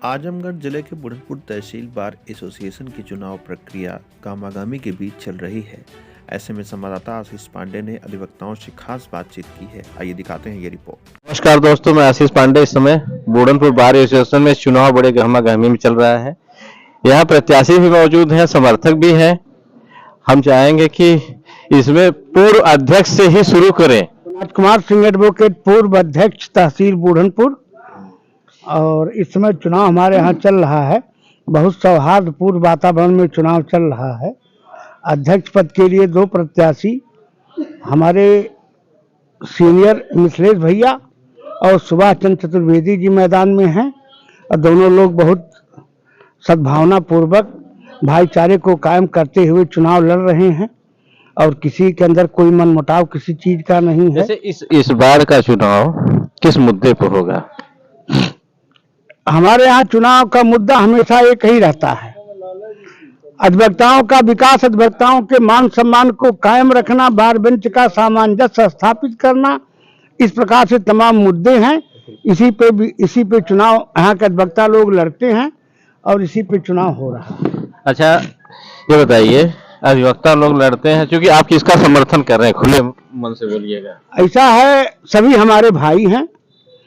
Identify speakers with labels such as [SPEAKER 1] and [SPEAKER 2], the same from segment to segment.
[SPEAKER 1] आजमगढ़ जिले के बुढ़नपुर तहसील bar association की चुनाव प्रक्रिया गामागामी के बीच चल रही है। ऐसे में संवाददाता आशीष पांडे ने अधिवक्ताओं से खास बातचीत की है। आइए दिखाते हैं ये रिपोर्ट।
[SPEAKER 2] नमस्कार दोस्तों, मैं आशीष पांडे। इस समय बुढ़नपुर बार एसोसिएशन में चुनाव बड़े गहमा-गहमी में चल रहा है। यहाँ प्रत्याशी भी मौजूद हैं, समर्थक भी हैं। हम चाहेंगे कि इसमें पूर्व अध्यक्ष से ही शुरू करें।
[SPEAKER 3] राजकुमार सिंह एडवोकेट, पूर्व अध्यक्ष तहसील बुढ़नपुर। और इस समय चुनाव हमारे यहाँ चल रहा है। बहुत सौहार्दपूर्ण वातावरण में चुनाव चल रहा है। अध्यक्ष पद के लिए दो प्रत्याशी हमारे सीनियर मिथिलेश भैया और सुभाष चंद्र चतुर्वेदी जी मैदान में हैं। और दोनों लोग बहुत सद्भावना पूर्वक भाईचारे को कायम करते हुए चुनाव लड़ रहे हैं और किसी के अंदर कोई मनमुटाव किसी चीज का नहीं है।
[SPEAKER 2] जैसे इस बार का चुनाव किस मुद्दे पर होगा?
[SPEAKER 3] हमारे यहाँ चुनाव का मुद्दा हमेशा एक ही रहता है, अधिवक्ताओं का विकास, अधिवक्ताओं के मान सम्मान को कायम रखना, बार बेंच का सामंजस्य स्थापित करना। इस प्रकार से तमाम मुद्दे हैं। इसी पे चुनाव यहाँ के अधिवक्ता लोग लड़ते हैं और इसी पे चुनाव हो रहा है। अच्छा,
[SPEAKER 2] ये बताइए, अधिवक्ता लोग लड़ते हैं, क्योंकि आप किसका समर्थन कर रहे हैं? खुले मन से बोलिएगा।
[SPEAKER 3] ऐसा है, सभी हमारे भाई हैं।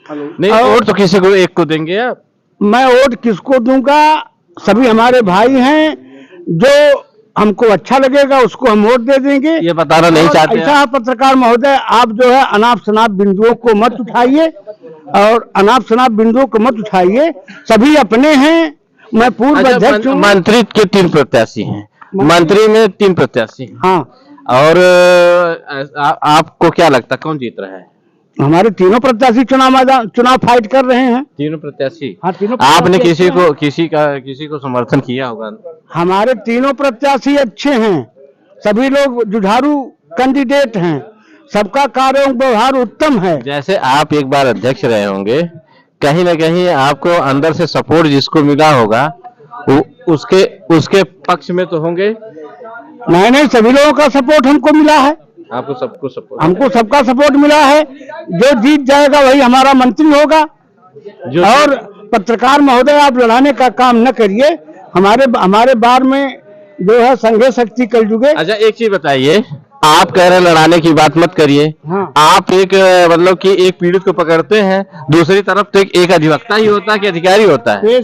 [SPEAKER 2] नहीं, वोट तो किसी को एक को देंगे आप?
[SPEAKER 3] मैं वोट किसको दूंगा? सभी हमारे भाई हैं, जो हमको अच्छा लगेगा उसको हम वोट दे देंगे।
[SPEAKER 2] ये बताना नहीं चाहते?
[SPEAKER 3] ऐसा है पत्रकार महोदय, आप जो है अनाप शनाप बिंदुओं को मत उठाइए और अनाप शनाप बिंदुओं को मत उठाइए। सभी अपने हैं। मैं पूर्व अध्यक्ष हूं।
[SPEAKER 2] मंत्री के 3 प्रत्याशी हैं, मंत्री में 3 प्रत्याशी हैं।
[SPEAKER 3] हाँ,
[SPEAKER 2] और आपको क्या लगता है कौन जीत रहा है?
[SPEAKER 3] हमारे तीनों प्रत्याशी चुनाव फाइट कर रहे हैं।
[SPEAKER 2] तीनों प्रत्याशी?
[SPEAKER 3] हाँ, तीनों।
[SPEAKER 2] आपने किसी को समर्थन किया होगा?
[SPEAKER 3] हमारे तीनों प्रत्याशी अच्छे हैं, सभी लोग जुझारू कैंडिडेट हैं, सबका कार्य व्यवहार उत्तम है।
[SPEAKER 2] जैसे आप एक बार अध्यक्ष रहे होंगे, कहीं ना कहीं आपको अंदर से सपोर्ट जिसको मिला होगा उसके पक्ष में तो होंगे?
[SPEAKER 3] नहीं, सभी लोगों का सपोर्ट हमको मिला है।
[SPEAKER 2] आपको सबको सपोर्ट?
[SPEAKER 3] हमको सबका सपोर्ट मिला है। जो जीत जाएगा वही हमारा मंत्री होगा। और पत्रकार महोदय, आप लड़ाने का काम न करिए। हमारे बार में जो है संघे शक्ति कल जुगे।
[SPEAKER 2] अच्छा, एक चीज बताइए, आप कह रहे हैं लड़ाने की बात मत करिए।
[SPEAKER 3] हाँ।
[SPEAKER 2] आप एक मतलब कि एक पीड़ित को पकड़ते हैं, दूसरी तरफ तो एक अधिवक्ता ही होता है कि अधिकारी होता है?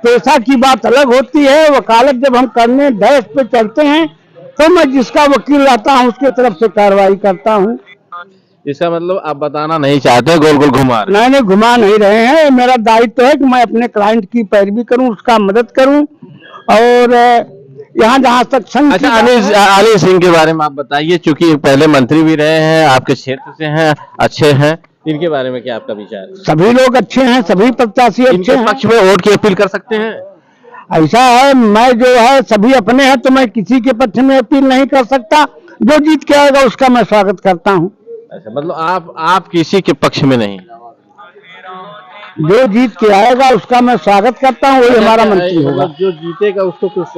[SPEAKER 3] पेशा की बात अलग होती है। वकालत जब हम करने डैश पे चलते हैं तो मैं जिसका वकील रहता हूँ उसके तरफ से कार्रवाई करता हूँ।
[SPEAKER 2] इसका मतलब आप बताना नहीं चाहते, गोल गोल घुमा?
[SPEAKER 3] नहीं, घुमा नहीं रहे हैं। मेरा दायित्व है कि मैं अपने क्लाइंट की पैरवी करूं, उसका मदद करूं। और यहाँ जहाँ तक संघ।
[SPEAKER 2] अच्छा, अली सिंह के बारे में आप बताइए, चूंकि पहले मंत्री भी रहे हैं, आपके क्षेत्र से हैं, अच्छे हैं, इनके बारे में क्या आपका विचार है?
[SPEAKER 3] सभी लोग अच्छे हैं, सभी प्रत्याशी अच्छे हैं।
[SPEAKER 2] पक्ष में वोट की अपील कर सकते हैं?
[SPEAKER 3] ऐसा है, मैं जो है सभी अपने हैं तो मैं किसी के पक्ष में अपील नहीं कर सकता। जो जीत के आएगा उसका मैं स्वागत करता हूँ।
[SPEAKER 2] अच्छा, मतलब आप किसी के पक्ष में नहीं?
[SPEAKER 3] जो जीत के आएगा उसका मैं स्वागत करता हूँ, वही हमारा मंत्री होगा।
[SPEAKER 2] जो जीतेगा उसको कुछ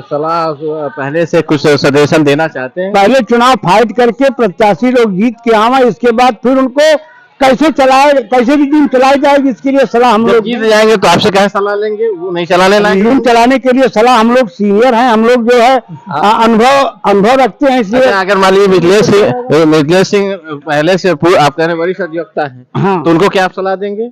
[SPEAKER 2] सलाह पहले से कुछ सजेशन देना चाहते हैं?
[SPEAKER 3] पहले चुनाव फाइट करके प्रत्याशी लोग जीत के आवा, इसके बाद फिर उनको कैसे भी टीम चलाई जाएगी इसके लिए सलाह हम लोग
[SPEAKER 2] जीत जाएंगे तो आपसे क्या सलाह लेंगे? वो नहीं चलाने लाएंगे?
[SPEAKER 3] टीम चलाने के लिए सलाह हम लोग सीनियर हैं, हम लोग जो है अनुभव रखते हैं, इसलिए।
[SPEAKER 2] अगर मान लीजिए मिथिलेश सिंह पहले से आप कह रहे वरिष्ठ अधिवक्ता हैं,
[SPEAKER 3] हाँ,
[SPEAKER 2] तो उनको क्या आप सलाह देंगे?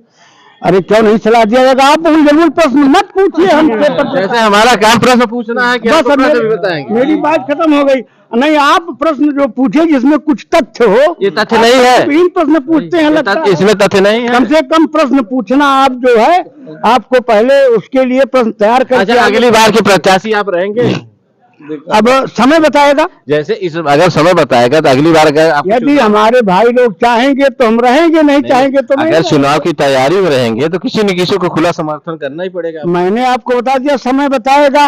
[SPEAKER 3] अरे क्यों नहीं सलाह दिया जाएगा? आप जरूर प्रश्न मत पूछिए हमसे।
[SPEAKER 2] जैसे हमारा काम प्रश्न पूछना है कि
[SPEAKER 3] बस
[SPEAKER 2] बताएंगे।
[SPEAKER 3] मेरी बात खत्म हो गई। नहीं, आप प्रश्न जो पूछे जिसमें कुछ तथ्य हो।
[SPEAKER 2] ये तथ्य नहीं है।
[SPEAKER 3] तीन प्रश्न पूछते हैं, लगता है
[SPEAKER 2] इसमें तथ्य नहीं है।
[SPEAKER 3] कम से कम प्रश्न पूछना। आप जो है आपको पहले उसके लिए प्रश्न तैयार करके।
[SPEAKER 2] अच्छा, अगली बार के प्रत्याशी आप रहेंगे?
[SPEAKER 3] अब समय बताएगा।
[SPEAKER 2] जैसे अगर समय बताएगा तो अगली बार
[SPEAKER 3] यदि हमारे भाई लोग चाहेंगे तो हम रहेंगे, नहीं चाहेंगे तो नहीं।
[SPEAKER 2] अगर चुनाव की तैयारी में रहेंगे तो किसी न किसी को खुला समर्थन करना ही पड़ेगा।
[SPEAKER 3] मैंने आपको बता दिया, समय बताएगा।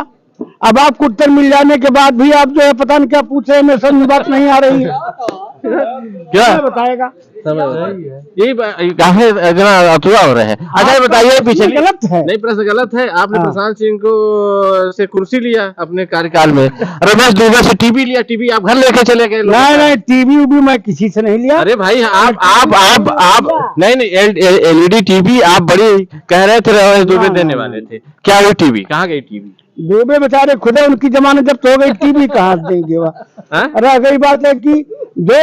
[SPEAKER 3] अब आपको उत्तर मिल जाने के बाद भी आप जो है पता नहीं क्या पूछ रहे हैं, मेरे समझ में बात नहीं आ रही है।
[SPEAKER 2] क्या
[SPEAKER 3] बताएगा?
[SPEAKER 2] यही काफी इतना अधूरा हो रहे हैं। अच्छा ये बताइए पीछे
[SPEAKER 3] गलत है।
[SPEAKER 2] नहीं, प्रश्न गलत है। आपने प्रशांत सिंह को से कुर्सी लिया अपने कार्यकाल में, रमेश दुबे से टीवी लिया, टीवी आप घर लेके चले गए।
[SPEAKER 3] नहीं, टीवी उवी मैं किसी से नहीं लिया।
[SPEAKER 2] अरे भाई आप नहीं एलईडी टीवी आप बड़ी कह रहे थे रमेश दुबे देने वाले थे, क्या वो टीवी कहाँ गई? टीवी
[SPEAKER 3] दुबे बेचारे खुदे उनकी जमानत जब्त हो गई, टीवी कहाँ देंगे वह। रह गई बात है कि जो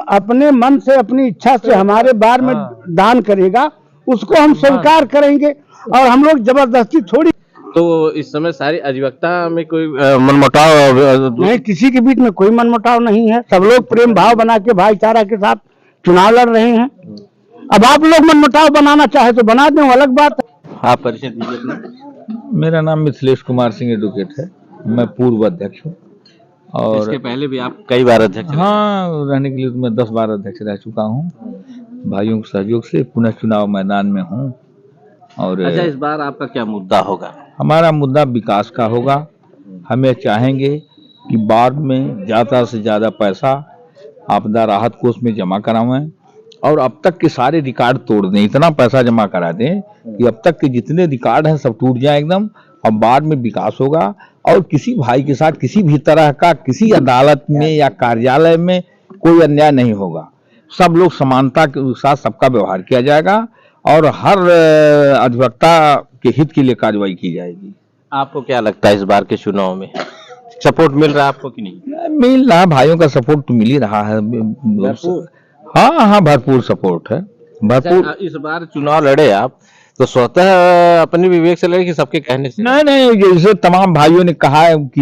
[SPEAKER 3] अपने मन से अपनी इच्छा से हमारे बार में दान करेगा उसको हम स्वीकार करेंगे, और हम लोग जबरदस्ती थोड़ी।
[SPEAKER 2] तो इस समय सारी अधिवक्ता में कोई मनमुटाव
[SPEAKER 3] नहीं, किसी के बीच में कोई मनमुटाव नहीं है। सब लोग प्रेम भाव बना के भाईचारा के साथ चुनाव लड़ रहे हैं। अब आप लोग मनमुटाव बनाना चाहे तो बना दें, अलग बात है।
[SPEAKER 2] आप परिचय दीजिए।
[SPEAKER 4] मेरा नाम मिथिलेश कुमार सिंह एडवोकेट है, मैं पूर्व अध्यक्ष हूँ। और
[SPEAKER 2] इसके पहले भी आप कई बार अध्यक्ष?
[SPEAKER 4] हाँ, रहने के लिए तो मैं 10 बार अध्यक्ष रह चुका हूँ। भाइयों के सहयोग से पुनः चुनाव मैदान में हूँ। और
[SPEAKER 2] अच्छा, इस बार आपका क्या मुद्दा होगा?
[SPEAKER 4] हमारा मुद्दा विकास का होगा। हमें चाहेंगे कि बाद में ज़्यादा से ज़्यादा पैसा आपदा राहत कोष में जमा करावें, और अब तक के सारे रिकॉर्ड तोड़ दें, इतना पैसा जमा करा दें कि अब तक के जितने रिकॉर्ड हैं सब टूट जाए एकदम, और बाद में विकास होगा। और किसी भाई के साथ किसी भी तरह का किसी अदालत में या कार्यालय में कोई अन्याय नहीं होगा। सब लोग समानता के साथ सबका व्यवहार किया जाएगा, और हर अधिवक्ता के हित के लिए कार्रवाई की जाएगी।
[SPEAKER 2] आपको क्या लगता है इस बार के चुनाव में सपोर्ट मिल रहा है आपको कि नहीं?
[SPEAKER 4] मिल रहा, भाइयों का सपोर्ट तो मिल ही रहा है। हाँ, भरपूर सपोर्ट है, भरपूर।
[SPEAKER 2] अच्छा, इस बार चुनाव लड़े आप तो स्वतः अपने विवेक से लड़े कि सबके कहने से?
[SPEAKER 4] नहीं, जैसे तमाम भाइयों ने कहा है कि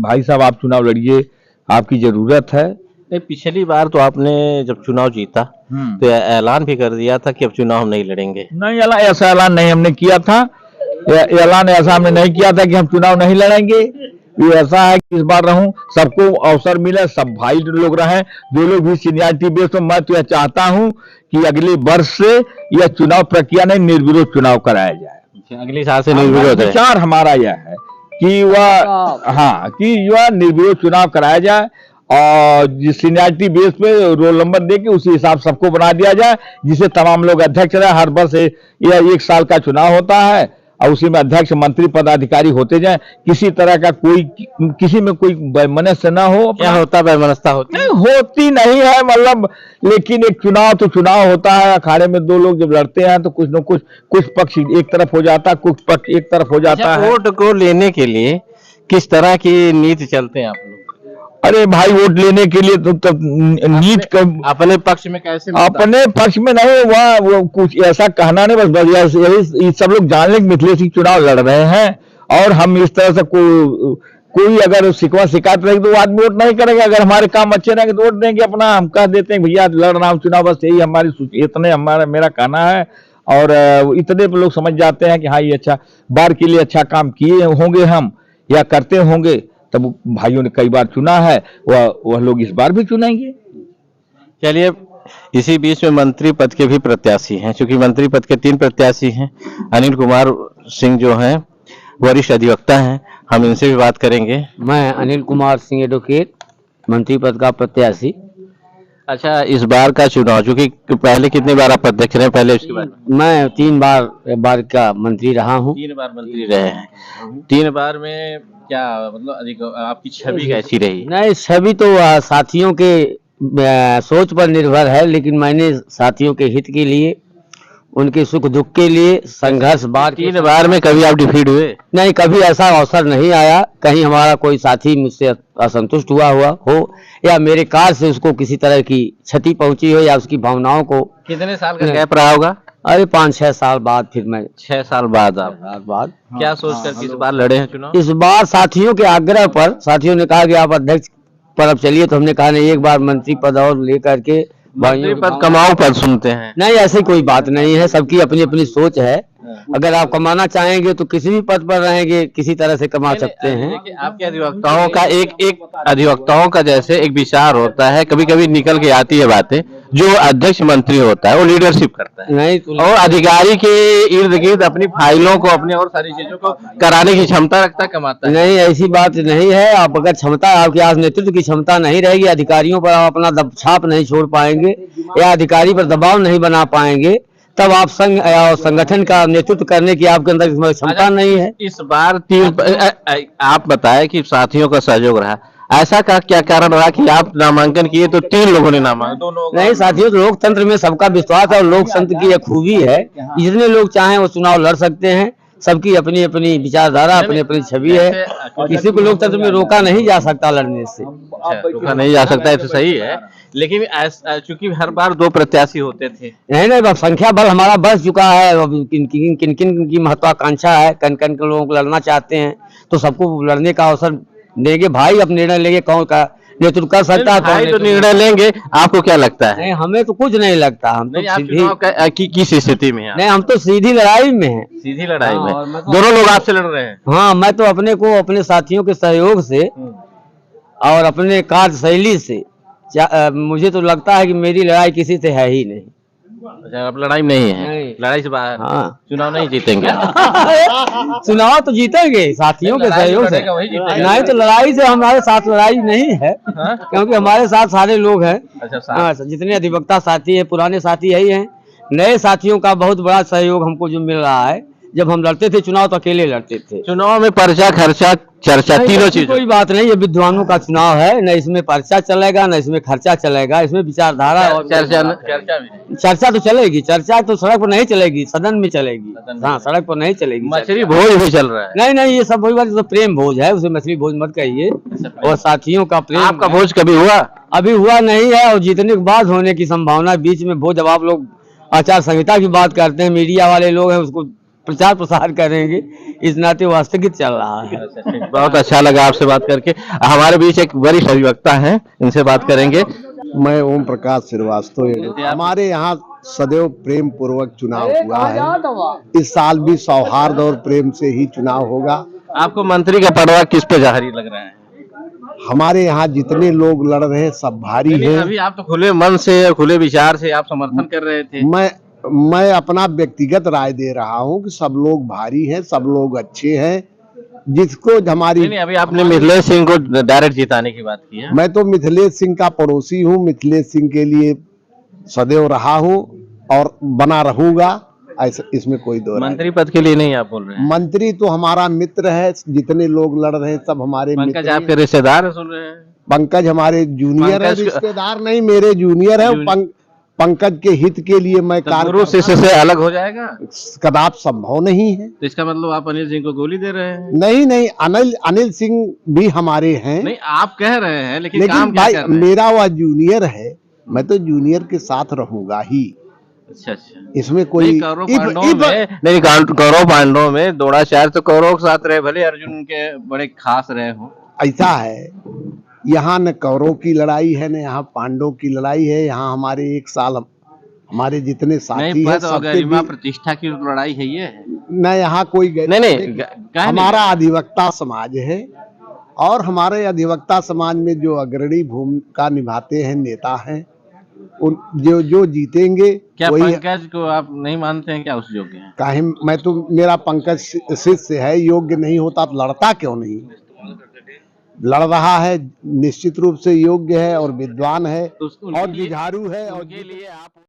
[SPEAKER 4] भाई साहब आप चुनाव लड़िए, आपकी जरूरत है।
[SPEAKER 2] नहीं, पिछली बार तो आपने जब चुनाव जीता तो ऐलान भी कर दिया था कि अब चुनाव नहीं लड़ेंगे।
[SPEAKER 4] नहीं, ऐसा ऐलान नहीं हमने किया था। ऐलान ऐसा हमने नहीं किया था कि हम चुनाव नहीं लड़ेंगे। ये ऐसा है कि इस बार रहूं, सबको अवसर मिले, सब भाई लोग रहें, जो लोग भी सीनियरिटी बेस। तो मैं तो यह चाहता हूं कि अगले वर्ष से यह चुनाव प्रक्रिया नहीं, निर्विरोध चुनाव कराया जाए।
[SPEAKER 2] अगले साल से निर्विरोध?
[SPEAKER 4] विचार हमारा यह है कि वह निर्विरोध चुनाव कराया जाए, और जिस सीनियरिटी बेस पे रोल नंबर दे के उसी हिसाब सबको बना दिया जाए, जिसे तमाम लोग अध्यक्ष रहे। हर वर्ष यह 1 साल का चुनाव होता है, और उसी में अध्यक्ष मंत्री पदाधिकारी होते जाए। किसी तरह का किसी में कोई वैमनस्य ना हो।
[SPEAKER 2] क्या होता वैमनस्यता
[SPEAKER 4] होती नहीं है, मतलब, लेकिन एक चुनाव तो चुनाव होता है। अखाड़े में 2 लोग जब लड़ते हैं तो कुछ न कुछ पक्ष एक तरफ हो जाता है, कुछ पक्ष एक तरफ हो जाता है।
[SPEAKER 2] वोट को लेने के लिए किस तरह की नीति चलते हैं आप लोग?
[SPEAKER 4] अरे भाई, वोट लेने के लिए तो नीत
[SPEAKER 2] अपने पक्ष में कैसे?
[SPEAKER 4] अपने पक्ष में नहीं, वो कुछ ऐसा कहना नहीं, बस यही सब लोग जान लें कि मिथिलेश सिंह चुनाव लड़ रहे हैं, और हम इस तरह से कोई अगर शिकवा शिकायत रहेगी तो आदमी वोट नहीं करेगा। अगर हमारे काम अच्छे रहेंगे तो वोट देंगे। अपना हम कह देते हैं भैया लड़ रहा हूँ चुनाव, बस यही इतने मेरा कहना है। और इतने लोग समझ जाते हैं कि हाँ, ये अच्छा बार के लिए अच्छा काम किए होंगे हम, या करते होंगे, तब भाइयों ने कई बार चुना है, वह लोग इस बार भी चुनेंगे।
[SPEAKER 2] चलिए, इसी बीच में मंत्री पद के भी प्रत्याशी हैं, क्योंकि मंत्री पद के 3 प्रत्याशी हैं। अनिल कुमार सिंह जो हैं वरिष्ठ अधिवक्ता हैं, हम इनसे भी बात करेंगे।
[SPEAKER 5] मैं अनिल कुमार सिंह एडवोकेट, मंत्री पद का प्रत्याशी।
[SPEAKER 2] अच्छा, इस बार का चुनाव, क्योंकि पहले कितनी बार आप अध्यक्ष रहे? पहले उसके बाद
[SPEAKER 5] मैं 3 बार का मंत्री रहा हूँ।
[SPEAKER 2] 3 बार मंत्री रहे हैं। 3 बार में क्या मतलब अधिक आपकी छवि कैसी रही?
[SPEAKER 5] नहीं, छवि तो साथियों के सोच पर निर्भर है, लेकिन मैंने साथियों के हित के लिए, उनके सुख दुख के लिए संघर्ष।
[SPEAKER 2] 3 बार में कभी आप डिफीट हुए?
[SPEAKER 5] नहीं, कभी ऐसा अवसर नहीं आया कहीं हमारा कोई साथी मुझसे असंतुष्ट हुआ हो, या मेरे कार्य से उसको किसी तरह की क्षति पहुंची हो, या उसकी भावनाओं को।
[SPEAKER 2] कितने साल का गैप रहा होगा?
[SPEAKER 5] अरे 5-6 साल बाद फिर मैं
[SPEAKER 2] 6 साल बाद आप क्या सोच कर इस बार लड़े हैं चुनाव?
[SPEAKER 5] इस बार साथियों के आग्रह पर, साथियों ने कहा कि आप अध्यक्ष पर अब चलिए, तो हमने कहा नहीं, एक बार मंत्री पद और लेकर के
[SPEAKER 2] मंत्री पद कमाओ पद सुनते हैं।
[SPEAKER 5] नहीं, ऐसी कोई बात नहीं है, सबकी अपनी अपनी सोच है। अगर आप कमाना चाहेंगे तो किसी भी पद पर रहेंगे, किसी तरह से कमा सकते हैं।
[SPEAKER 2] आपके अधिवक्ताओं का एक अधिवक्ताओं का जैसे एक विचार होता है, कभी कभी निकल के आती है बातें, जो अध्यक्ष मंत्री होता है वो लीडरशिप करता है
[SPEAKER 5] नहीं तो
[SPEAKER 2] और अधिकारी के इर्द गिर्द अपनी फाइलों को अपनी और सारी चीजों को कराने की क्षमता रखता है, कमाता है।
[SPEAKER 5] नहीं, ऐसी बात नहीं है। आप अगर क्षमता आपके पास नेतृत्व की क्षमता नहीं रहेगी, अधिकारियों पर आप अपना छाप नहीं छोड़ पाएंगे या अधिकारी पर दबाव नहीं बना पाएंगे, तब आप संघ या संगठन का नेतृत्व करने की आपके अंदर क्षमता नहीं है।
[SPEAKER 2] इस बार आप बताएं कि साथियों का सहयोग रहा, ऐसा का क्या कारण रहा कि आप नामांकन किए तो 3 लोगों ने नामांकन?
[SPEAKER 5] नहीं साथियों, लोकतंत्र में सबका विश्वास है और लोकतंत्र की एक खूबी है, जितने लोग चाहें वो चुनाव लड़ सकते हैं। सबकी अपनी अपनी विचारधारा, अपनी अपनी छवि है, किसी को लोकतंत्र में रोका नहीं जा सकता लड़ने से।
[SPEAKER 2] रोका नहीं जा सकता, तो सही है, लेकिन चूंकि हर बार 2 प्रत्याशी होते थे।
[SPEAKER 5] नहीं, अब संख्या बल हमारा बढ़ चुका है। अब किन किन की महत्वाकांक्षा है, कन कन के लोगों को लड़ना चाहते हैं, तो सबको लड़ने का अवसर देंगे। भाई अब निर्णय लेंगे कौन का नेतृत्व कर सकता है,
[SPEAKER 2] भाई तो निर्णय लेंगे। आपको क्या लगता है?
[SPEAKER 5] नहीं, हमें तो कुछ नहीं लगता। हम तो सीधी
[SPEAKER 2] किस स्थिति में हैं?
[SPEAKER 5] नहीं, हम तो सीधी लड़ाई में हैं।
[SPEAKER 2] सीधी लड़ाई में
[SPEAKER 5] हाँ,
[SPEAKER 2] दोनों लोग आपसे लड़ रहे हैं?
[SPEAKER 5] हाँ, मैं तो अपने को अपने साथियों के सहयोग से और अपने कार्यशैली से मुझे तो लगता है कि मेरी लड़ाई किसी से है ही नहीं।
[SPEAKER 2] अच्छा, अब लड़ाई नहीं है?
[SPEAKER 5] नहीं।
[SPEAKER 2] लड़ाई से बाहर?
[SPEAKER 5] हाँ।
[SPEAKER 2] चुनाव नहीं जीतेंगे?
[SPEAKER 5] चुनाव तो जीतेंगे साथियों के सहयोग से। नहीं तो लड़ाई से हमारे साथ लड़ाई नहीं है, क्योंकि हमारे साथ सारे लोग हैं। हाँ, जितने अधिवक्ता साथी हैं, पुराने साथी यही हैं। नए साथियों का बहुत बड़ा सहयोग हमको जो मिल रहा है। जब हम लड़ते थे चुनाव तो अकेले लड़ते थे।
[SPEAKER 2] चुनाव में पर्चा, खर्चा, चर्चा, तीनों चीज।
[SPEAKER 5] कोई बात नहीं, ये विद्वानों का चुनाव है, न इसमें पर्चा चलेगा न इसमें खर्चा चलेगा। इसमें विचारधारा और चर्चा तो चलेगी। चर्चा तो सड़क पर नहीं चलेगी, सदन में चलेगी। हाँ, सड़क पर नहीं चलेगी।
[SPEAKER 2] मछली भोज भी चल रहा है?
[SPEAKER 5] नहीं नहीं, ये सब वही बात, तो प्रेम भोज है, उसे मछली भोज मत कहिए। और साथियों का प्रेम।
[SPEAKER 2] आपका भोज कभी हुआ?
[SPEAKER 5] अभी हुआ नहीं है, और जीतने के बाद होने की संभावना। बीच में भोज, जब आप लोग आचार संहिता की बात करते हैं, मीडिया वाले लोग हैं, उसको प्रचार प्रसार करेंगे, इस नाते वास्तविक चल रहा है।
[SPEAKER 2] बहुत अच्छा लगा आपसे बात करके। हमारे बीच एक वरिष्ठ अधिवक्ता हैं, इनसे बात करेंगे।
[SPEAKER 6] मैं ओम प्रकाश श्रीवास्तव। हमारे यहाँ सदैव प्रेम पूर्वक चुनाव हुआ है। इस साल भी सौहार्द और प्रेम से ही चुनाव होगा।
[SPEAKER 2] आपको मंत्री का पड़वा किस पे जारी लग रहा है?
[SPEAKER 6] हमारे यहाँ जितने लोग लड़ रहे हैं सब भारी हैं।
[SPEAKER 2] अभी आप तो खुले मन से, खुले विचार से आप समर्थन कर रहे थे।
[SPEAKER 6] मैं अपना व्यक्तिगत राय दे रहा हूँ कि सब लोग भारी हैं, सब लोग अच्छे हैं। जिसको हमारी
[SPEAKER 2] नहीं, अभी आपने मिथिलेश सिंह को डायरेक्ट जिताने की बात की है।
[SPEAKER 6] मैं तो मिथिलेश सिंह का पड़ोसी हूँ, मिथिलेश सिंह के लिए सदैव रहा हूँ और बना रहूंगा। ऐसा इसमें कोई दो
[SPEAKER 2] मंत्री पद के लिए नहीं आप बोल रहे हैं?
[SPEAKER 6] मंत्री तो हमारा मित्र है, जितने लोग लड़ रहे हैं सब हमारे मित्र।
[SPEAKER 2] पंकज आपके रिश्तेदार है, सुन रहे हैं?
[SPEAKER 6] पंकज हमारे जूनियर है, रिश्तेदार नहीं, मेरे जूनियर है। पंकज के हित के लिए मैं
[SPEAKER 2] गुरु शिष्य से अलग हो जाएगा?
[SPEAKER 6] कदाप संभव नहीं है।
[SPEAKER 2] तो इसका मतलब आप अनिल सिंह को गोली दे रहे हैं?
[SPEAKER 6] नहीं, अनिल सिंह भी हमारे हैं।
[SPEAKER 2] नहीं, आप कह रहे हैं, लेकिन काम
[SPEAKER 6] भाई मेरा वह जूनियर है, मैं तो जूनियर के साथ रहूंगा ही।
[SPEAKER 2] अच्छा,
[SPEAKER 6] इसमें कोई
[SPEAKER 2] कौरव पांडवों में द्रोणाचार्य तो कौरव के साथ रहे, भले अर्जुन के बड़े खास रहे हो।
[SPEAKER 6] ऐसा है, यहाँ न कौरव की लड़ाई है न यहाँ पांडवों की लड़ाई है। यहाँ हमारे 1 साल हमारे जितने साथी हैं सबके
[SPEAKER 2] प्रतिष्ठा की लड़ाई है ये।
[SPEAKER 6] न यहाँ कोई नहीं, हमारा अधिवक्ता समाज है और हमारे अधिवक्ता समाज में जो अग्रणी भूमिका निभाते हैं नेता हैं, उन जो जीतेंगे।
[SPEAKER 2] क्या पंकज को आप नहीं मानते हैं क्या उस योग्य है?
[SPEAKER 6] काहे, मैं तो, मेरा पंकज शिष्य है, योग्य नहीं होता तो लड़ता क्यों नहीं? लड़ रहा है, निश्चित रूप से योग्य है और विद्वान है और जुझारू है। और
[SPEAKER 2] के लिए आप